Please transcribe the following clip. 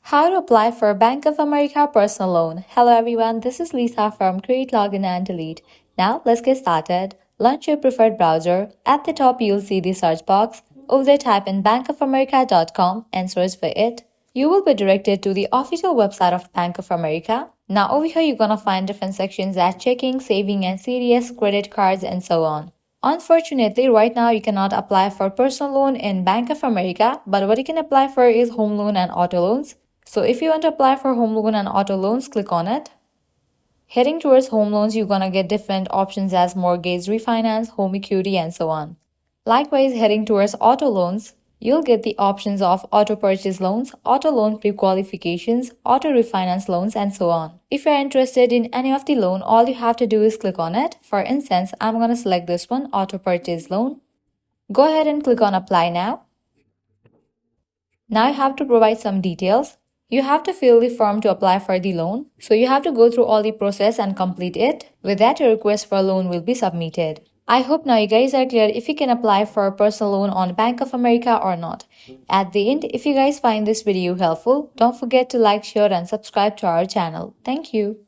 How to apply for Bank of America personal loan. Hello everyone, this is Lisa from Create, Login and Delete. Now let's get started. Launch your preferred browser. At the top you'll see the search box. Over there type in bankofamerica.com and search for it. You will be directed to the official website of Bank of America. Now over here you're gonna find different sections as checking, saving and CDS, credit cards and so on. Unfortunately, right now you cannot apply for personal loan in Bank of America, but what you can apply for is home loan and auto loans. So if you want to apply for home loan and auto loans, click on it. Heading towards home loans, you're gonna get different options as mortgage, refinance, home equity, and so on. Likewise, heading towards auto loans, you'll get the options of auto purchase loans, auto loan pre-qualifications, auto refinance loans, and so on. If you're interested in any of the loan, all you have to do is click on it. For instance, I'm gonna select this one, auto purchase loan. Go ahead and click on apply now. Now you have to provide some details. You have to fill the form to apply for the loan. So you have to go through all the process and complete it. With that, your request for a loan will be submitted. I hope now you guys are clear if you can apply for a personal loan on Bank of America or not. At the end, if you guys find this video helpful, don't forget to like, share and subscribe to our channel. Thank you.